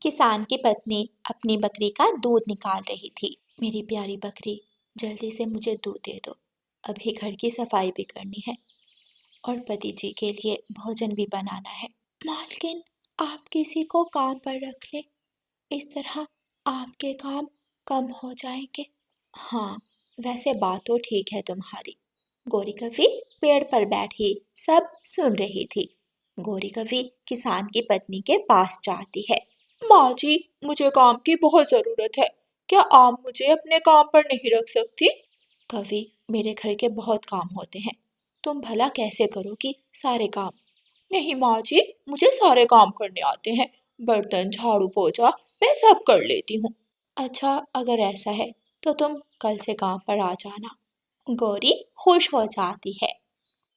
किसान की पत्नी अपनी बकरी का दूध निकाल रही थी। मेरी प्यारी बकरी, जल्दी से मुझे दूध दे दो। अभी घर की सफाई भी करनी है और पति जी के लिए भोजन भी बनाना है। मालकिन, आप किसी को काम पर रख ले, इस तरह आपके काम कम हो जाएंगे। हाँ, वैसे बात तो ठीक है तुम्हारी। गोरी कवि पेड़ पर बैठी सब सुन रही थी। गोरी कवि किसान की पत्नी के पास जाती है। माँ जी, मुझे काम की बहुत ज़रूरत है। क्या आप मुझे अपने काम पर नहीं रख सकती? कवि, मेरे घर के बहुत काम होते हैं, तुम भला कैसे करोगी सारे काम? नहीं माँ जी, मुझे सारे काम करने आते हैं। बर्तन, झाड़ू, पोछा मैं सब कर लेती हूँ। अच्छा, अगर ऐसा है तो तुम कल से काम पर आ जाना। गौरी खुश हो जाती है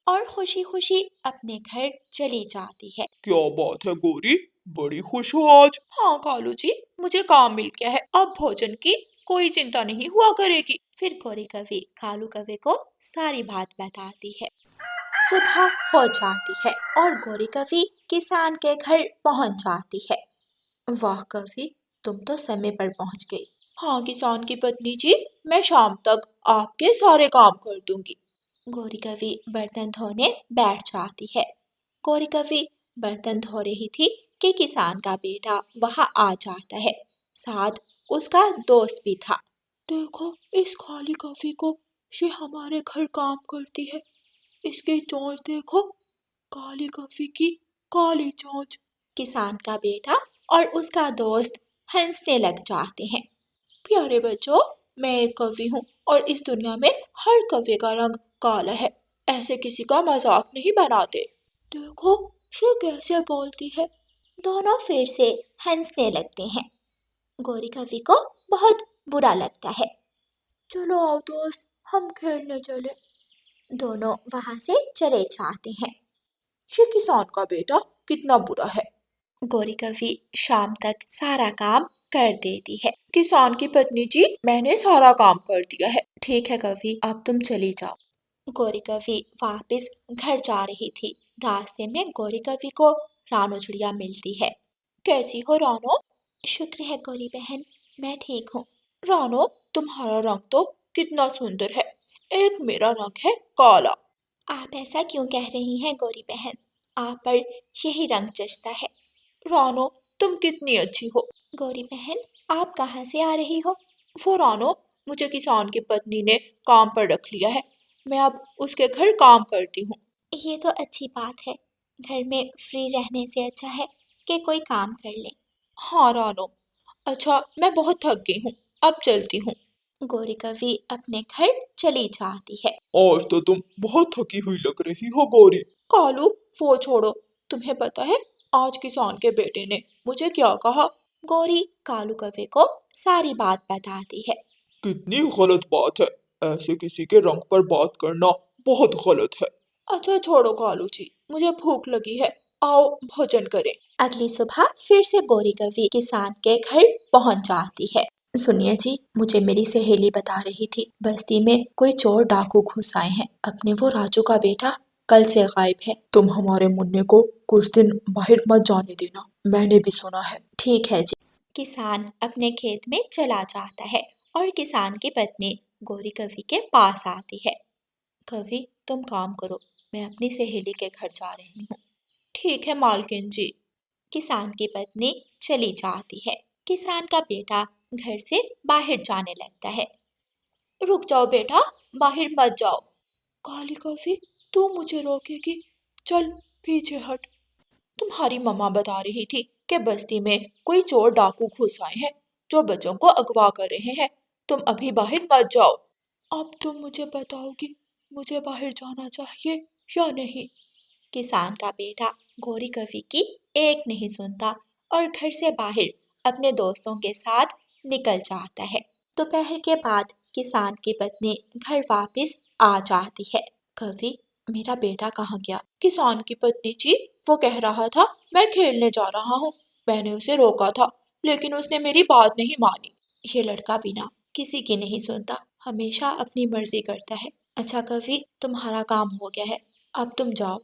और खुशी खुशी अपने घर चली जाती है। क्या बात है गौरी, बड़ी खुश हो आज। हाँ कालू जी, मुझे काम मिल गया है, अब भोजन की कोई चिंता नहीं हुआ करेगी। फिर गौरी कवि कालू कवि को सारी बात बताती है। सुबह हो जाती है और गौरी कवि किसान के घर पहुंच जाती है। वाह कवि, तुम तो समय पर पहुंच गई। हाँ किसान की पत्नी जी, मैं शाम तक आपके सारे काम कर दूंगी। गौरी कवि बर्तन धोने बैठ जाती है। गौरी कवि बर्तन धो रही थी कि किसान का बेटा वहां आ जाता है। साथ उसका दोस्त भी था। देखो इस काली कवि को, ये हमारे घर काम करती है। इसकी चोंच देखो, काली कवि की काली चोंच। किसान का बेटा और उसका दोस्त हंसने लग जाते हैं। प्यारे बच्चों, मैं एक कवि हूँ और इस दुनिया में हर कवि का रंग काला है। ऐसे किसी का मजाक नहीं बनाते। देखो ये कैसे बोलती है। दोनों फिर से हंसने लगते हैं। गौरी कवि को बहुत बुरा लगता है। चलो आओ दोस्त, हम खेलने चले। दोनों वहां से चले जाते हैं। ये किसान का बेटा कितना बुरा है। गौरी कवि शाम तक सारा काम कर देती है। किसान की पत्नी जी, मैंने सारा काम कर दिया है। ठीक है कवि, अब तुम चली जाओ। गौरी कवि वापस घर जा रही थी। रास्ते में गौरी कवि को रानो चिड़िया मिलती है। कैसी हो रानो? शुक्र है गौरी बहन, मैं ठीक हूँ। रानो, तुम्हारा रंग तो कितना सुंदर है। एक मेरा रंग है काला। आप ऐसा क्यों कह रही हैं गौरी बहन? आप पर यही रंग जचता है। रानो, तुम कितनी अच्छी हो। गौरी बहन, आप कहाँ से आ रही हो? वो रानो, मुझे किसान की पत्नी ने काम पर रख लिया है। मैं अब उसके घर काम करती हूँ। ये तो अच्छी बात है। घर में फ्री रहने से अच्छा है कि कोई काम कर ले। हाँ रानो। अच्छा, मैं बहुत थक गई हूँ, अब चलती हूँ। गौरी कवि अपने घर चली जाती है। आज तो तुम बहुत थकी हुई लग रही हो गौरी। कालू, वो छोड़ो। तुम्हें पता है आज किसान के बेटे ने मुझे क्या कहा? गौरी कालू कवि को सारी बात बताती है। कितनी गलत बात है, ऐसे किसी के रंग पर बात करना बहुत गलत है। अच्छा छोड़ो कालू जी, मुझे भूख लगी है, आओ भोजन करें। अगली सुबह फिर से गौरी कवि किसान के घर पहुंच जाती है। सुनिए जी, मुझे मेरी सहेली बता रही थी बस्ती में कोई चोर डाकू घुस आए हैं। अपने वो राजू का बेटा कल से गायब है। तुम हमारे मुन्ने को कुछ दिन बाहर मत जाने देना, मैंने भी सुना है। ठीक है जी। किसान अपने खेत में चला जाता है और किसान की पत्नी गौरी कवि के पास आती है। कवि, तुम काम करो, मैं अपनी सहेली के घर जा रही हूँ। ठीक है मालकिन जी। किसान की पत्नी चली जाती है। किसान का बेटा घर से बाहर जाने लगता है। रुक जाओ बेटा, बाहर मत जाओ। काली कवि, तू मुझे रोकेगी? चल पीछे हट। तुम्हारी मम्मा बता रही थी कि बस्ती में कोई चोर डाकू घुस आए हैं जो बच्चों को अगवा कर रहे हैं। तुम अभी बाहर मत जाओ। अब तुम मुझे बताओगी मुझे बाहर जाना चाहिए या नहीं? किसान का बेटा गौरी कवि की एक नहीं सुनता और घर से बाहर अपने दोस्तों के साथ निकल जाता है। दोपहर के बाद किसान की पत्नी घर वापस आ जाती है। कवि, मेरा बेटा कहाँ गया? किसान की पत्नी जी, वो कह रहा था मैं खेलने जा रहा हूँ। मैंने उसे रोका था लेकिन उसने मेरी बात नहीं मानी। ये लड़का बिना किसी की नहीं सुनता, हमेशा अपनी मर्जी करता है। अच्छा कवि, तुम्हारा काम हो गया है, अब तुम जाओ।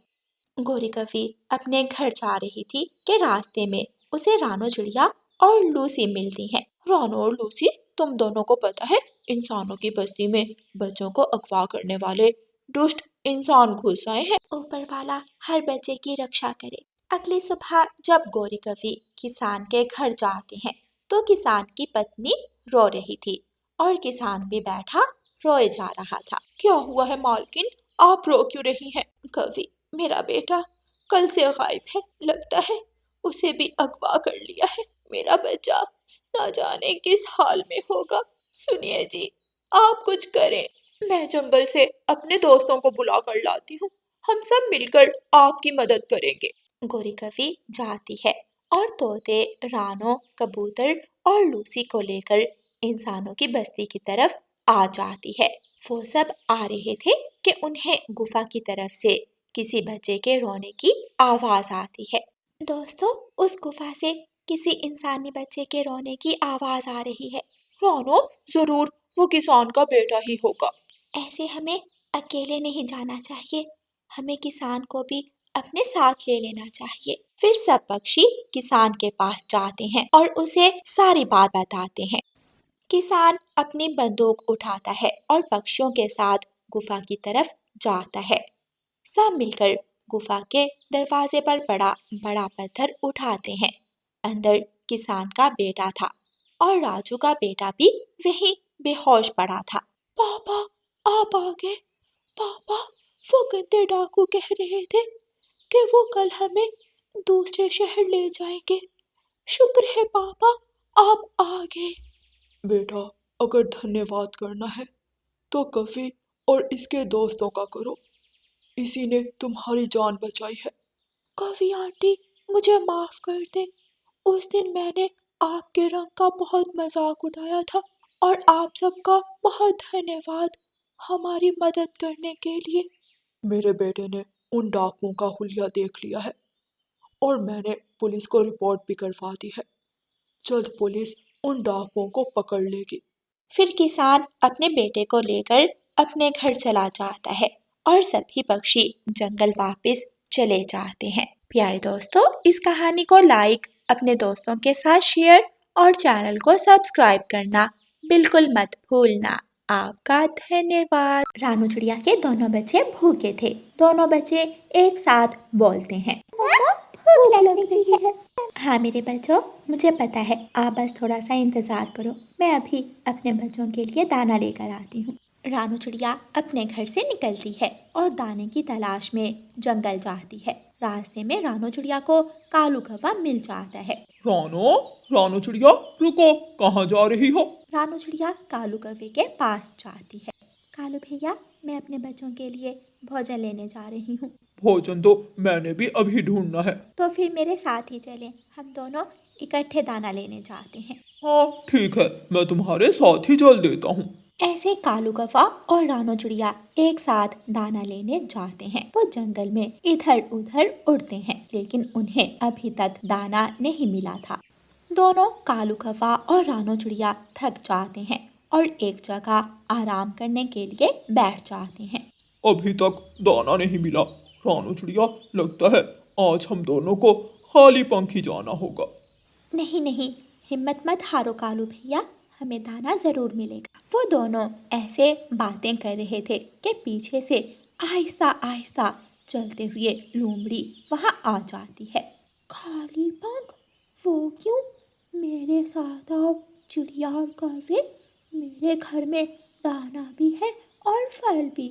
गौरी कवि अपने घर जा रही थी कि रास्ते में उसे रानो चिड़िया और लूसी मिलती हैं। रानो और लूसी, तुम दोनों को पता है इंसानों की बस्ती में बच्चों को अगवा करने वाले दुष्ट इंसान घुस आए हैं। ऊपर वाला हर बच्चे की रक्षा करे। अगली सुबह जब गौरी कवि किसान के घर जाते हैं तो किसान की पत्नी रो रही थी और किसान भी बैठा रोए जा रहा था। क्या हुआ है मालकिन, आप रो क्यों रही हैं? कवि, मेरा बेटा कल से गायब है, लगता है उसे भी अगवा कर लिया है। मेरा बच्चा ना जाने किस हाल में होगा। सुनिए जी, आप कुछ करें। मैं जंगल से अपने दोस्तों को बुला कर लाती हूँ, हम सब मिलकर आपकी मदद करेंगे। गोरी कवि जाती है और तोते, रानो, कबूतर और लूसी को लेकर इंसानों की बस्ती की तरफ आ जाती है। वो सब आ रहे थे कि उन्हें गुफा की तरफ से किसी बच्चे के रोने की आवाज आती है। दोस्तों, उस गुफा से किसी इंसानी बच्चे के रोने की आवाज आ रही है। रानो, जरूर वो किसान का बेटा ही होगा। ऐसे हमें अकेले नहीं जाना चाहिए, हमें किसान को भी अपने साथ ले लेना चाहिए। फिर सब पक्षी किसान के पास जाते हैं और उसे सारी बात बताते हैं। किसान अपनी बंदूक उठाता है और पक्षियों के साथ गुफा की तरफ जाता है। सब मिलकर गुफा के दरवाजे पर बड़ा बड़ा पत्थर उठाते हैं। अंदर किसान का बेटा था और राजू का बेटा भी वहीं बेहोश पड़ा था। पापा, आप आ गए। पापा, वो गंदे डाकू कह रहे थे कि वो कल हमें दूसरे शहर ले जाएंगे। शुक्र है पापा, आप आ गए। बेटा, अगर धन्यवाद करना है तो कवि और इसके दोस्तों का करो, इसी ने तुम्हारी जान बचाई है। कवि आंटी, मुझे माफ कर दे, उस दिन मैंने आपके रंग का बहुत मजाक उड़ाया था और आप सबका बहुत धन्यवाद हमारी मदद करने के लिए। मेरे बेटे ने उन डाकुओं का हुलिया देख लिया है और मैंने पुलिस को रिपोर्ट भी करवा दी है। जल्द पुलिस उन डाकुओं को पकड़ लेगी। फिर किसान अपने बेटे को लेकर अपने घर चला जाता है और सभी पक्षी जंगल वापस चले जाते हैं। प्यारे दोस्तों, इस कहानी को लाइक, अपने दोस्तों के साथ शेयर और चैनल को सब्सक्राइब करना बिल्कुल मत भूलना। आपका धन्यवाद। रानू चिड़िया के दोनों बच्चे भूखे थे। दोनों बच्चे एक साथ बोलते हैं, मम्मा, भूख लग रही है। हाँ मेरे बच्चों, मुझे पता है, आप बस थोड़ा सा इंतजार करो, मैं अभी अपने बच्चों के लिए दाना लेकर आती हूँ। रानू चिड़िया अपने घर से निकलती है और दाने की तलाश में जंगल जाती है। रास्ते में रानू चिड़िया को कालू कौवा मिल जाता है। रानो, रानो चिड़िया, रुको, कहाँ जा रही हो? रानू चिड़िया कालू कौवे के पास जाती है। कालू भैया, मैं अपने बच्चों के लिए भोजन लेने जा रही हूँ। भोजन तो मैंने भी अभी ढूंढना है। तो फिर मेरे साथ ही चलें, हम दोनों इकट्ठे दाना लेने जाते हैं। हाँ ठीक है, मैं तुम्हारे साथ ही चल देता हूँ। ऐसे कालू कौवा और रानो चिड़िया एक साथ दाना लेने जाते हैं। वो जंगल में इधर उधर उड़ते हैं, लेकिन उन्हें अभी तक दाना नहीं मिला था। दोनों कालू कौवा और रानो चिड़िया थक जाते हैं और एक जगह आराम करने के लिए बैठ जाते हैं। अभी तक दाना नहीं मिला। रानो चिड़िया, लगता है आज हम दोनों को खाली पंख ही जाना होगा। नहीं नहीं, हिम्मत मत हारो कालू भैया, हमें दाना जरूर मिलेगा। वो दोनों ऐसे बातें कर रहे थे कि पीछे से आहिस्ता आहिस्ता चलते हुए लोमड़ी वहां आ जाती है। खाली पंख? वो क्यों? मेरे साथ आओ चिड़िया और कौवे, मेरे घर में दाना भी है और फल भी।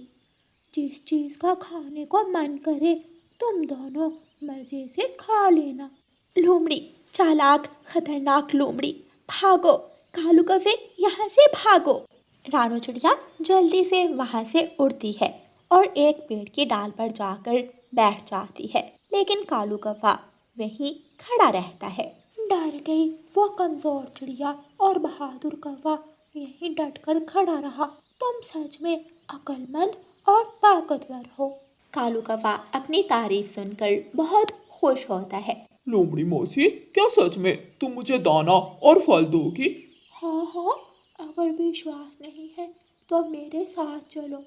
जिस चीज का खाने को मन करे तुम दोनों मजे से खा लेना। लोमड़ी, चालाक खतरनाक लोमड़ी, भागो कालू कौवे, यहाँ से भागो। रानू चिड़िया जल्दी से वहाँ से उड़ती है और एक पेड़ की डाल पर जाकर बैठ जाती है, लेकिन कालू कौवा वहीं खड़ा रहता है। डर गई वो कमजोर चिड़िया और बहादुर कौवा यहीं डटकर खड़ा रहा। तुम सच में अक्लमंद और ताकतवर हो। कालू कौवा अपनी तारीफ सुनकर बहुत खुश होता है। लोमड़ी मौसी, क्या सच में तुम मुझे दाना और फल दोगी? हाँ हाँ, अगर विश्वास नहीं है तो मेरे साथ चलो।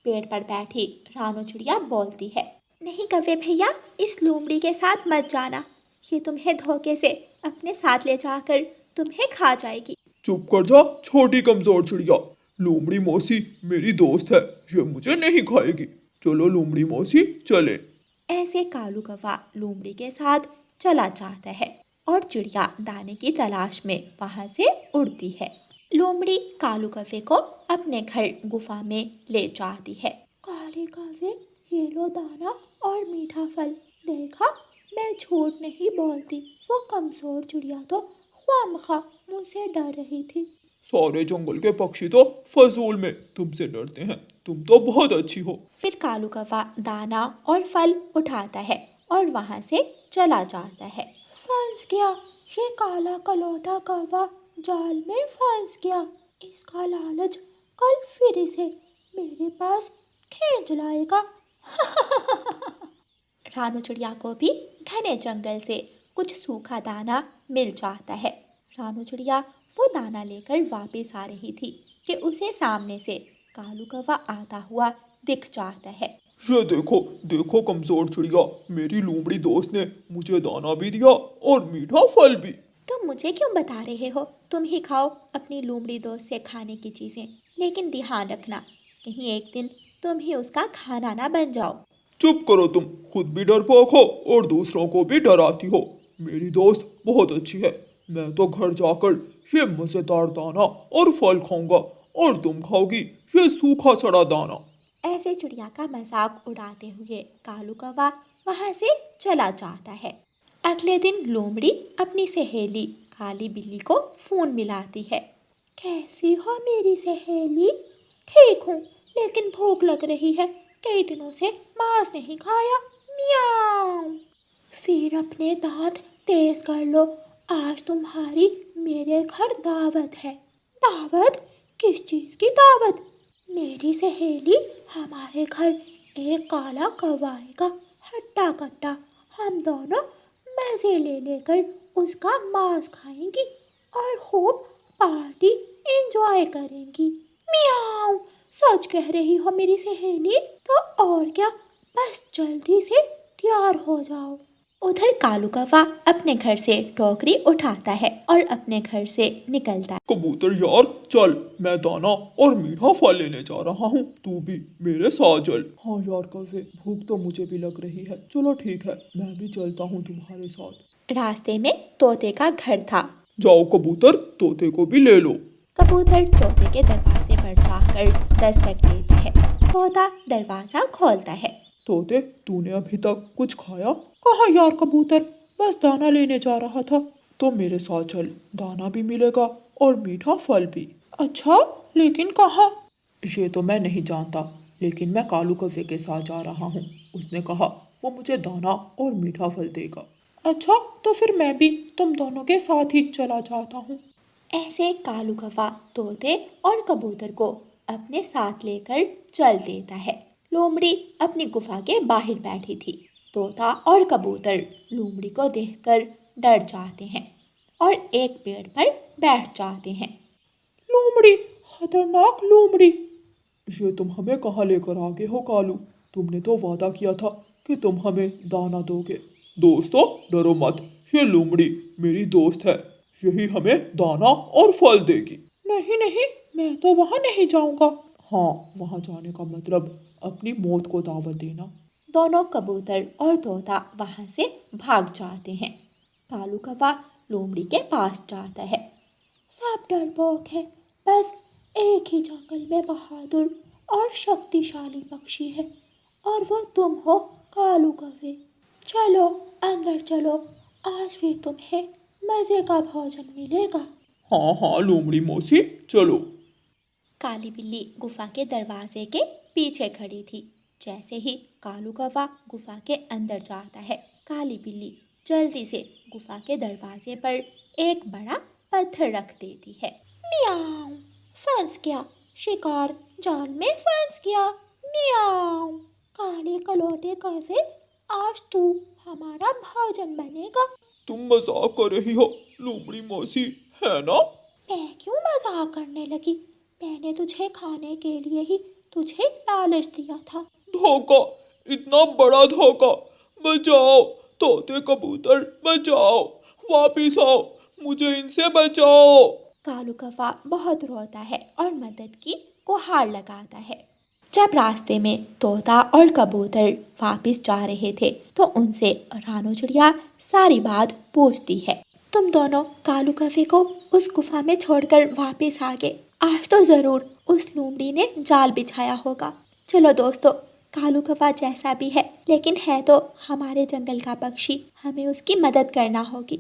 पेड़ पर बैठी रानू चिड़िया बोलती है। नहीं कौवे भैया, इस लोमड़ी के साथ मत जाना, ये तुम्हें धोखे से अपने साथ ले जाकर तुम्हें खा जाएगी। चुप कर जा छोटी कमजोर चिड़िया। लोमड़ी मौसी मेरी दोस्त है, ये मुझे नहीं खाएगी। चलो लोमड़ी मौसी चले। ऐसे कालू कौवा लोमड़ी के साथ चला जाता है और चिड़िया दाने की तलाश में वहां से उड़ती है। लोमड़ी कालू कौवे को अपने घर गुफा में ले जाती है। काले कौवे, ये लो दाना और मीठा फल। देखा, मैं झूठ नहीं बोलती। वो कमजोर चिड़िया तो ख्वामखा मुझसे डर रही थी। सारे जंगल के पक्षी तो फजूल में तुमसे डरते हैं, तुम तो बहुत अच्छी हो। फिर कालू कौवा दाना और फल उठाता है और वहां से चला जाता है। फंस गया, ये काला कलौटा कौवा जाल में फंस गया। इसका लालच कल फिर इसे मेरे पास खींच लाएगा। रानू चिड़िया को भी घने जंगल से कुछ सूखा दाना मिल जाता है। रानू चिड़िया वो दाना लेकर वापस आ रही थी कि उसे सामने से कालू कौवा आता हुआ दिख जाता है। ये देखो देखो कमजोर चिड़िया, मेरी लोमड़ी दोस्त ने मुझे दाना भी दिया और मीठा फल भी। तुम मुझे क्यों बता रहे हो? तुम ही खाओ अपनी लोमड़ी दोस्त से खाने की चीजें, लेकिन ध्यान रखना कहीं एक दिन तुम ही उसका खाना ना बन जाओ। चुप करो, तुम खुद भी डरपोक हो और दूसरों को भी डराती हो। मेरी दोस्त बहुत अच्छी है। मैं तो घर जाकर ये मजेदार दाना और फल खाऊंगा और तुम खाओगी ये सूखा सड़ा दाना। ऐसे चिड़िया का मजाक उड़ाते हुए कालू कौवा वहां से चला जाता है। अगले दिन लोमड़ी अपनी सहेली काली बिल्ली को फोन मिलाती है। कैसी हो मेरी सहेली? ठीक हूँ, लेकिन भूख लग रही है। कई दिनों से मांस नहीं खाया। मियाऊ। फिर अपने दांत तेज कर लो, आज तुम्हारी मेरे घर दावत है। दावत? किस चीज की दावत? मेरी सहेली हमारे घर एक काला कौवा आएगा, हट्टा कट्टा। हम दोनों मजे ले लेकर उसका मांस खाएंगी और खूब पार्टी एंजॉय करेंगी। मियाऊ। सच कह रही हो मेरी सहेली? तो और क्या, बस जल्दी से तैयार हो जाओ। उधर कालू कौवा अपने घर से टोकरी उठाता है और अपने घर से निकलता है। कबूतर यार चल, मैं दाना और मीठा फल लेने जा रहा हूँ, तू भी मेरे साथ चल। हाँ यार कौवे, भूख तो मुझे भी लग रही है। चलो ठीक है, मैं भी चलता हूँ तुम्हारे साथ। रास्ते में तोते का घर था। जाओ कबूतर, तोते को भी ले लो। कबूतर तोते के दरवाजे पर जाकर दस्तक देता है। तोता दरवाजा खोलता है। तोते, तूने अभी तक कुछ खाया? कहाँ यार कबूतर, बस दाना लेने जा रहा था। तो मेरे साथ चल, दाना भी मिलेगा और मीठा फल भी। अच्छा, लेकिन कहाँ? ये तो मैं नहीं जानता, लेकिन मैं कालू कौवे के साथ जा रहा हूँ। उसने कहा वो मुझे दाना और मीठा फल देगा। अच्छा, तो फिर मैं भी तुम दोनों के साथ ही चला जाता हूँ। ऐसे कालू कौवा तोते और कबूतर को अपने साथ लेकर चल देता है। लोमड़ी अपनी गुफा के बाहर बैठी थी। तोता और कबूतर लोमड़ी को देखकर डर जाते हैं और एक पेड़ पर बैठ जाते हैं। लोमड़ी, खतरनाक लोमड़ी, ये तुम हमें कहाँ लेकर आ गए हो कालू? तुमने तो वादा किया था कि तुम हमें दाना दोगे। दोस्तों डरो मत, ये लोमड़ी मेरी दोस्त है, यही हमें दाना और फल देगी। नहीं नहीं, मैं तो वहाँ नहीं जाऊँगा। हाँ, वहाँ जाने का मतलब अपनी मौत को दावत देना। दोनों कबूतर और तोता वहां से भाग जाते हैं। कालू कौवा लोमड़ी के पास जाता है। सब डरपोक है, बस एक ही जंगल में बहादुर और शक्तिशाली पक्षी है, और वो तुम हो कालू कौवे। चलो अंदर चलो, आज फिर तुम्हें मजे का भोजन मिलेगा। हाँ हाँ लोमड़ी मौसी चलो। काली बिल्ली गुफा के दरवाजे के पीछे खड़ी थी। जैसे ही कालू कौवा गुफा के अंदर जाता है, काली बिल्ली जल्दी से गुफा के दरवाजे पर एक बड़ा पत्थर रख देती है। मियाऊ। फंस गया, शिकार जाल में फंस गया। मियाऊ। काले कलौटे कौवे, आज तू हमारा भोजन बनेगा। तुम मजाक कर रही हो लोमड़ी मौसी, है ना? मैं क्यों मजाक करने लगी? मैंने तुझे खाने के लिए ही तुझे लालच दिया था। धोखा, इतना बड़ा धोखा, बचाओ तोते कबूतर बचाओ, वापिस आओ, मुझे इनसे बचाओ। कालू कौवा बहुत रोता है और मदद की गुहार लगाता है। जब रास्ते में तोता और कबूतर वापस जा रहे थे तो उनसे रानो चिड़िया सारी बात पूछती है। तुम दोनों कालू कौवे को उस गुफा में छोड़कर वापस आ गए। आज तो जरूर उस लोमड़ी ने जाल बिछाया होगा। चलो दोस्तों, कालू कौवा जैसा भी है लेकिन है तो हमारे जंगल का पक्षी, हमें उसकी मदद करना होगी।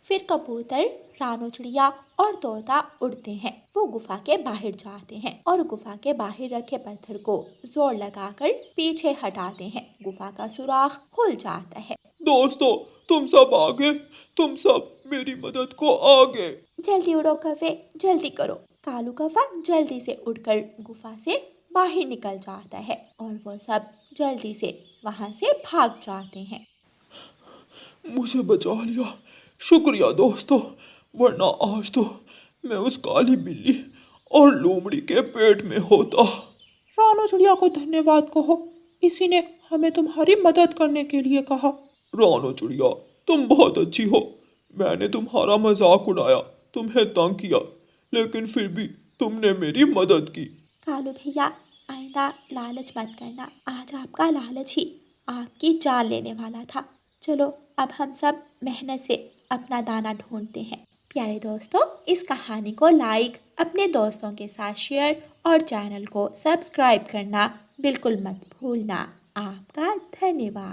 फिर कबूतर, रानो चिड़िया और तोता उड़ते हैं। वो गुफा के बाहर जाते हैं और गुफा के बाहर रखे पत्थर को जोर लगाकर पीछे हटाते हैं। गुफा का सुराख खुल जाता है। दोस्तों, तुम सब आगे, तुम सब मेरी मदद को आगे। जल्दी उड़ो कौवे, जल्दी करो। कालू कौवा जल्दी से उड़कर गुफा से बाहर निकल जाता है और वो सब जल्दी से वहाँ से भाग जाते हैं। मुझे बचा लिया, शुक्रिया दोस्तों, वरना आज तो मैं उस काली बिल्ली और लोमड़ी के पेट में होता। रानो चिड़िया को धन्यवाद कहो, इसी ने हमें तुम्हारी मदद करने के लिए कहा। रानो चिड़िया, तुम बहुत अच्छी हो। मैंने तुम्हारा मजाक उड़ाया, तुम्हें तंग किया, लेकिन फिर भी तुमने मेरी मदद की। कालू भैया, आइंदा लालच मत करना। आज आपका लालच ही आपकी जान लेने वाला था। चलो अब हम सब मेहनत से अपना दाना ढूंढते हैं। प्यारे दोस्तों, इस कहानी को लाइक, अपने दोस्तों के साथ शेयर और चैनल को सब्सक्राइब करना बिल्कुल मत भूलना। आपका धन्यवाद।